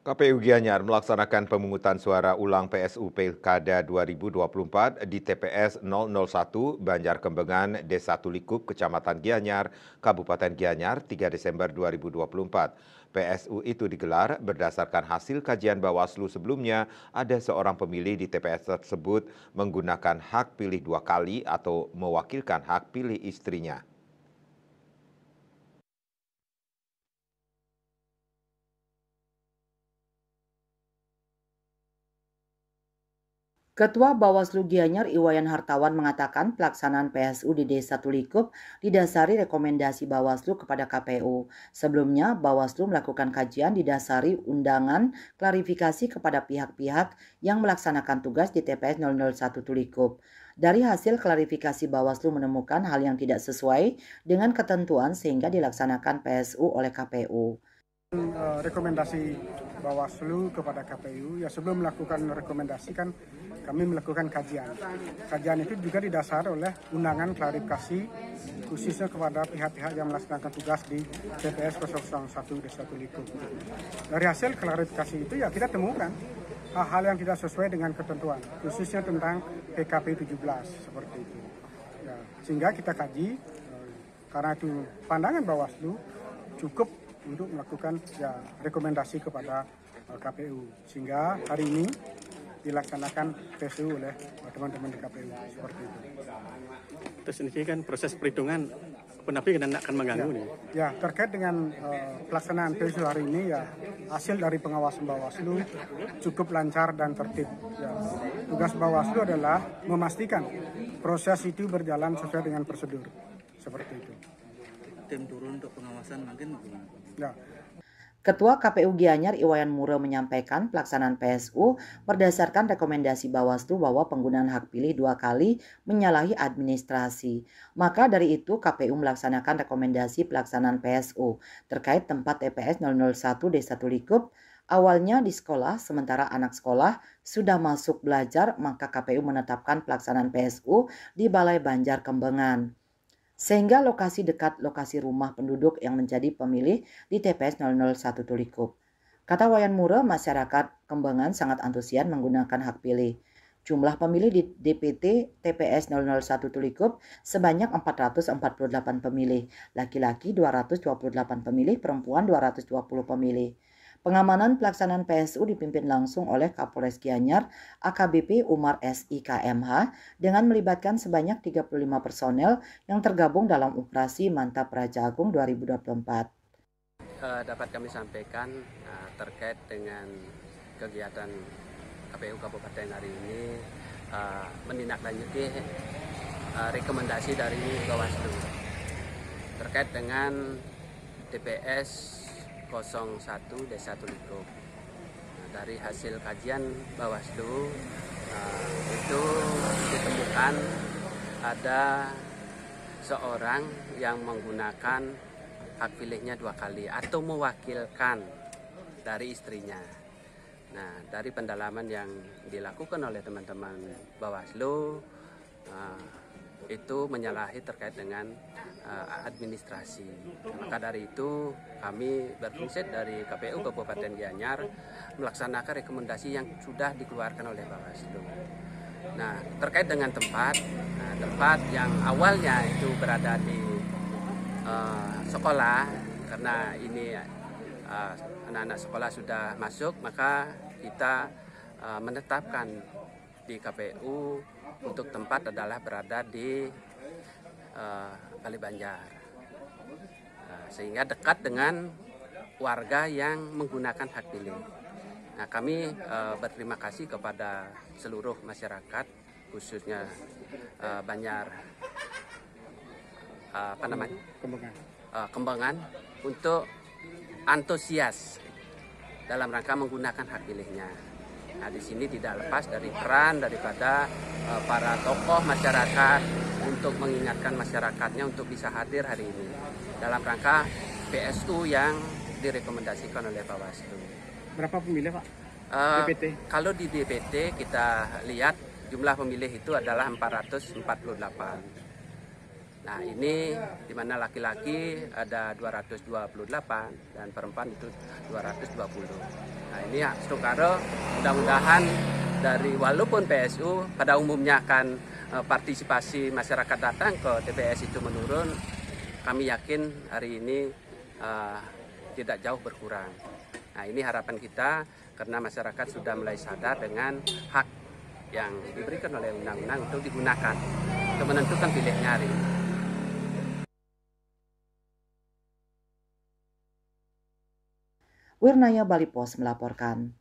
KPU Gianyar melaksanakan pemungutan suara ulang PSU Pilkada 2024 di TPS 001 Banjar Kembengan, Desa Tulikup, Kecamatan Gianyar, Kabupaten Gianyar, 3 Desember 2024. PSU itu digelar berdasarkan hasil kajian Bawaslu sebelumnya ada seorang pemilih di TPS tersebut menggunakan hak pilih 2 kali atau mewakilkan hak pilih istrinya. Ketua Bawaslu Gianyar Iwayan Hartawan mengatakan pelaksanaan PSU di Desa Tulikup didasari rekomendasi Bawaslu kepada KPU. Sebelumnya, Bawaslu melakukan kajian didasari undangan klarifikasi kepada pihak-pihak yang melaksanakan tugas di TPS 001 Tulikup. Dari hasil klarifikasi Bawaslu menemukan hal yang tidak sesuai dengan ketentuan sehingga dilaksanakan PSU oleh KPU. Rekomendasi Bawaslu kepada KPU, ya sebelum melakukan rekomendasi kan kami melakukan kajian. Kajian itu juga didasari oleh undangan klarifikasi khususnya kepada pihak-pihak yang melaksanakan tugas di TPS 001 Desa Tulikup. Dari hasil klarifikasi itu ya kita temukan hal-hal yang tidak sesuai dengan ketentuan, khususnya tentang PKP 17 seperti itu. Ya, sehingga kita kaji, karena itu pandangan Bawaslu cukup untuk melakukan rekomendasi kepada KPU, sehingga hari ini dilaksanakan PSU oleh teman-teman di KPU seperti itu. Terus ini kan proses perhitungan penapi akan mengganggu nih. Ya, terkait dengan pelaksanaan PSU hari ini ya hasil dari pengawasan Bawaslu cukup lancar dan tertib. Ya, tugas Bawaslu adalah memastikan proses itu berjalan sesuai dengan prosedur seperti itu. Tim turun untuk pengawasan mungkin ya. Ketua KPU Gianyar Iwayan Mura menyampaikan pelaksanaan PSU berdasarkan rekomendasi Bawaslu bahwa penggunaan hak pilih 2 kali menyalahi administrasi. Maka dari itu KPU melaksanakan rekomendasi pelaksanaan PSU terkait tempat TPS 001 Desa Tulikup. Awalnya di sekolah, sementara anak sekolah sudah masuk belajar, maka KPU menetapkan pelaksanaan PSU di Balai Banjar Kembengan, sehingga lokasi dekat lokasi rumah penduduk yang menjadi pemilih di TPS 001 Tulikup. Kata Wayan Mura, masyarakat Kembengan sangat antusias menggunakan hak pilih. Jumlah pemilih di DPT TPS 001 Tulikup sebanyak 448 pemilih, laki-laki 228 pemilih, perempuan 220 pemilih. Pengamanan pelaksanaan PSU dipimpin langsung oleh Kapolres Gianyar AKBP Umar SIKMH dengan melibatkan sebanyak 35 personel yang tergabung dalam operasi Mantap Raja Agung 2024. Dapat kami sampaikan terkait dengan kegiatan KPU Kabupaten hari ini menindaklanjuti rekomendasi dari Bawaslu terkait dengan TPS 01 Desa Tulikup. Dari hasil kajian Bawaslu itu ditemukan ada seorang yang menggunakan hak pilihnya 2 kali atau mewakilkan dari istrinya. Nah, dari pendalaman yang dilakukan oleh teman-teman Bawaslu itu menyalahi terkait dengan administrasi. Maka dari itu kami berprinsip dari KPU Kabupaten Gianyar melaksanakan rekomendasi yang sudah dikeluarkan oleh Bawaslu. Nah, terkait dengan tempat yang awalnya itu berada di sekolah, karena ini anak-anak sekolah sudah masuk, maka kita menetapkan di KPU untuk tempat adalah berada di Balai Banjar, sehingga dekat dengan warga yang menggunakan hak pilih. Nah, kami berterima kasih kepada seluruh masyarakat, khususnya Banjar Kembengan untuk antusias dalam rangka menggunakan hak pilihnya. Nah, di sini tidak lepas dari peran daripada para tokoh masyarakat untuk mengingatkan masyarakatnya untuk bisa hadir hari ini dalam rangka PSU yang direkomendasikan oleh Bawaslu. Berapa pemilih, Pak? DPT? Kalau di DPT kita lihat jumlah pemilih itu adalah 448. Nah ini di mana laki-laki ada 228 dan perempuan itu 220. Nah ini Stukaro mudah-mudahan dari walaupun PSU pada umumnya kan partisipasi masyarakat datang ke TPS itu menurun, kami yakin hari ini tidak jauh berkurang. Nah ini harapan kita karena masyarakat sudah mulai sadar dengan hak yang diberikan oleh undang-undang untuk digunakan untuk menentukan pilihannya hari ini. Wirnaya Bali Pos melaporkan.